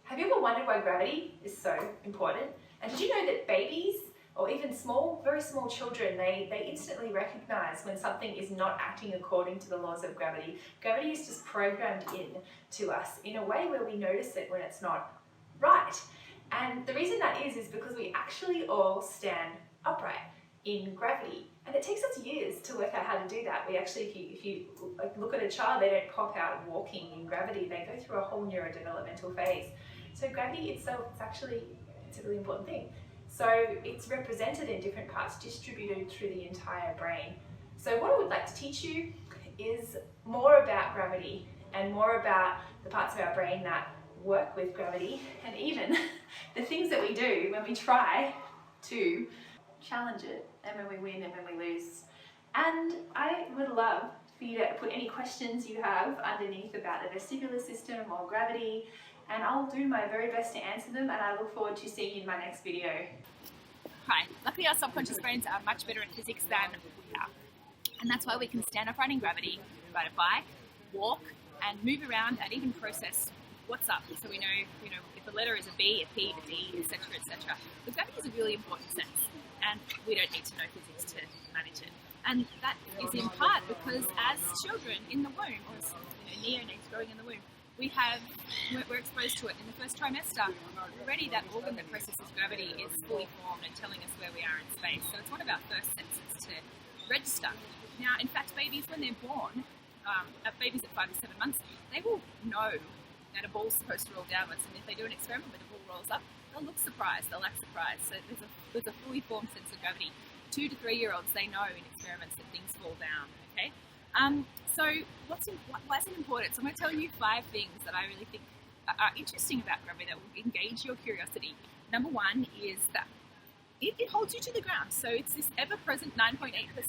Have you ever wondered why gravity is so important? And did you know that babies, or even very small children, they instantly recognize when something is not acting according to the laws of gravity. Gravity is just programmed in to us in a way where we notice it when it's not right. And the reason that is because we actually all stand upright in gravity. And it takes us years to work out how to do that. We actually, if you look at a child, they don't pop out walking in gravity. They go through a whole neurodevelopmental phase. So gravity itself, it's a really important thing. So it's represented in different parts, distributed through the entire brain. So what I would like to teach you is more about gravity and more about the parts of our brain that work with gravity, and even the things that we do when we try to challenge it, and when we win and when we lose. And I would love for you to put any questions you have underneath about the vestibular system or gravity, and I'll do my very best to answer them, and I look forward to seeing you in my next video. Hi, luckily our subconscious brains are much better at physics than we are. And that's why we can stand upright in gravity, ride a bike, walk, and move around and even process what's up. So we know, if a letter is a B, a P, a D, etc., etc. But gravity is a really important sense, and we don't need to know physics to manage it. And that is in part because as children in the womb, or neonates growing in the womb, we're exposed to it in the first trimester. Already that organ that processes gravity is fully formed and telling us where we are in space. So it's one of our first senses to register. Now, in fact, babies, when they're born, babies at 5 to 7 months, they will know that a ball's supposed to roll downwards, and if they do an experiment where the ball rolls up, they'll look surprised, they'll act surprised. So there's a fully formed sense of gravity. 2 to 3 year olds, they know in experiments that things fall down, okay? So why is it important? So I'm going to tell you 5 things that I really think are interesting about gravity that will engage your curiosity. Number 1 is that it holds you to the ground. So it's this ever-present 9.8 meters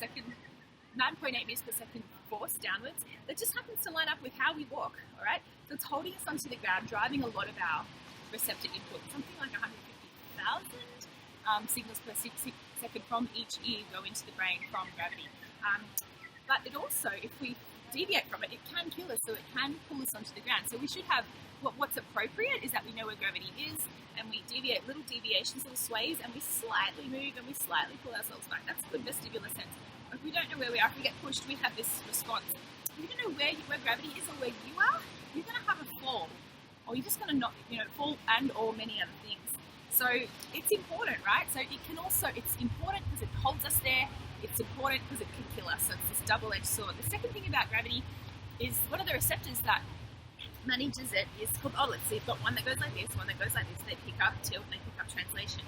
per second force downwards that just happens to line up with how we walk, all right? So it's holding us onto the ground, driving a lot of our receptor input. Something like 150,000 signals per second from each ear go into the brain from gravity. But it also, if we deviate from it, it can kill us, so it can pull us onto the ground. So we should have, what's appropriate is that we know where gravity is, and we deviate, little deviations, little sways, and we slightly move and we slightly pull ourselves back. That's good vestibular sense. If we don't know where we are, if we get pushed, we have this response. If you don't know where gravity is or where you are, you're going to have a fall, or you're just going to not, fall and or many other things. So it's important, right? So it's important because it holds us there. It's important because it can kill us. So it's this double-edged sword. The second thing about gravity is one of the receptors that manages it is called otoliths. So you've got one that goes like this, one that goes like this. They pick up tilt, they pick up translation.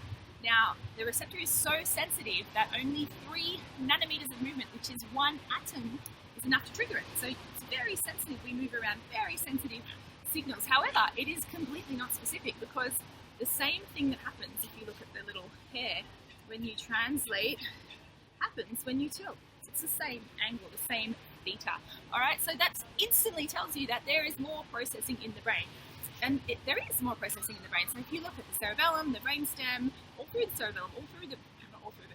Now, the receptor is so sensitive that only 3 nanometers of movement, which is 1 atom, is enough to trigger it. So it's very sensitive. We move around very sensitive signals. However, it is completely not specific, because the same thing that happens if you look at the little hair when you translate happens when you tilt. It's the same angle, the same theta. All right, so that instantly tells you that there is more processing in the brain. And there is more processing in the brain. So if you look at the cerebellum, the brainstem, all through the cerebellum,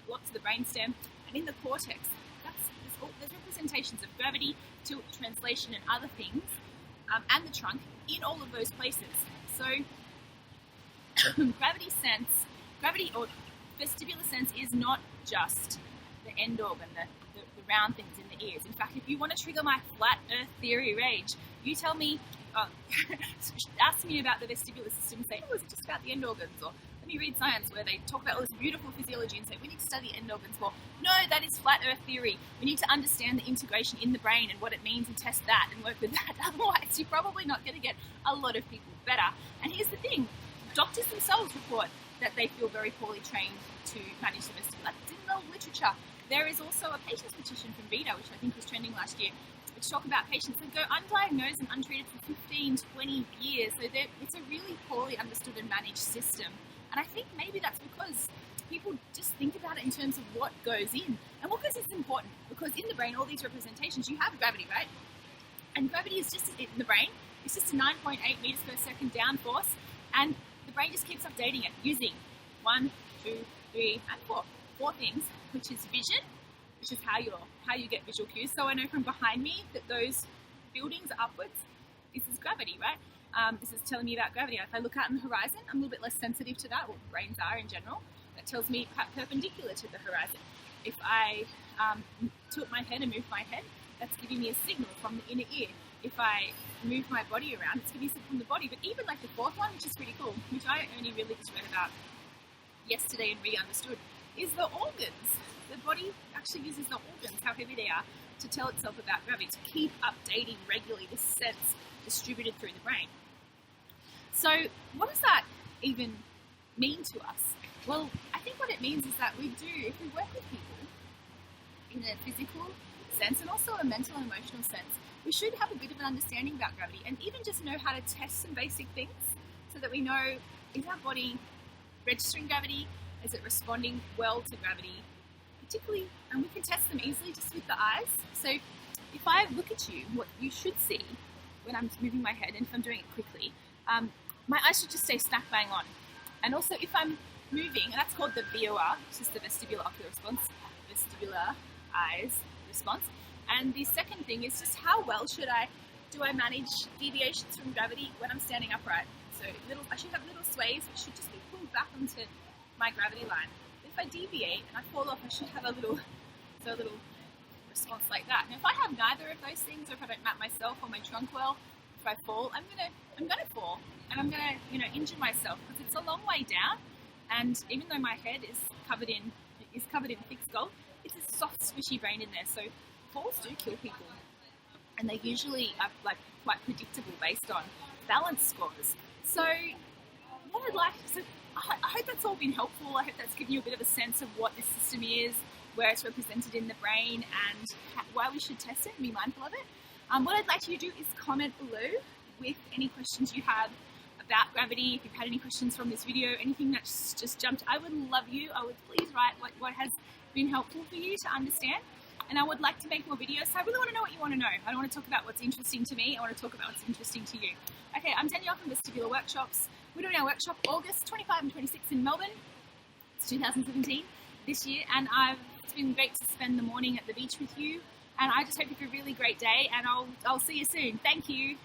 lots of the brainstem, and in the cortex, there's representations of gravity, tilt, translation, and other things, and the trunk in all of those places. So gravity or vestibular sense is not just the end organ, the round things in the ears. In fact, if you want to trigger my flat earth theory rage, you tell me, ask me about the vestibular system and say, oh, is it just about the end organs? Or let me read science where they talk about all this beautiful physiology and say, we need to study end organs more. No, that is flat earth theory. We need to understand the integration in the brain and what it means and test that and work with that. Otherwise, you're probably not going to get a lot of people better. And here's the thing, doctors themselves report that they feel very poorly trained to manage the vestibular. It's in the literature. There is also a patient's petition from VITA, which I think was trending last year, which talk about patients that go undiagnosed and untreated for 15, 20 years. So it's a really poorly understood and managed system. And I think maybe that's because people just think about it in terms of what goes in. And what goes in is important, because in the brain, all these representations, you have gravity, right? And gravity is just in the brain. It's just a 9.8 meters per second down force. And the brain just keeps updating it using 1, 2, 3, and 4. 4 things, which is vision, which is how you get visual cues. So I know from behind me that those buildings are upwards. This is gravity, right? This is telling me about gravity. If I look out on the horizon, I'm a little bit less sensitive to that, or brains are in general. That tells me perpendicular to the horizon. If I tilt my head and move my head, that's giving me a signal from the inner ear. If I move my body around, it's giving me a signal from the body. But even like the fourth one, which is pretty cool, which I only really just read about yesterday and re-understood, is the organs. The body actually uses the organs, how heavy they are, to tell itself about gravity, to keep updating regularly the sense distributed through the brain. So what does that even mean to us? Well, I think what it means is that if we work with people in a physical sense and also a mental and emotional sense, we should have a bit of an understanding about gravity and even just know how to test some basic things so that we know, is our body registering gravity? Is it responding well to gravity? Particularly, and we can test them easily just with the eyes. So if I look at you, what you should see when I'm moving my head, and if I'm doing it quickly, my eyes should just stay smack bang on. And also if I'm moving, and that's called the VOR, which is the vestibular ocular response, vestibular eyes response. And the second thing is just how well do I manage deviations from gravity when I'm standing upright. So I should have little sways which should just be pulled back onto my gravity line. If I deviate and I fall off, I should have a little response like that. Now if I have neither of those things, or if I don't map myself or my trunk well, if I fall, I'm gonna fall, and I'm gonna injure myself, because it's a long way down. And even though my head is covered in thick skull, it's a soft, squishy brain in there. So falls do kill people, and they usually are quite predictable based on balance scores. So I hope that's all been helpful. I hope that's given you a bit of a sense of what this system is, where it's represented in the brain, and why we should test it and be mindful of it. What I'd like you to do is comment below with any questions you have about gravity. If you've had any questions from this video, anything that's just jumped, I would love you. I would please write what has been helpful for you to understand. And I would like to make more videos. So I really want to know what you want to know. I don't want to talk about what's interesting to me. I want to talk about what's interesting to you. Okay, I'm Danielle from Vestibular Workshops. We're doing our workshop August 25 and 26 in Melbourne. It's 2017 this year, and it's been great to spend the morning at the beach with you. And I just hope you have a really great day, and I'll see you soon. Thank you.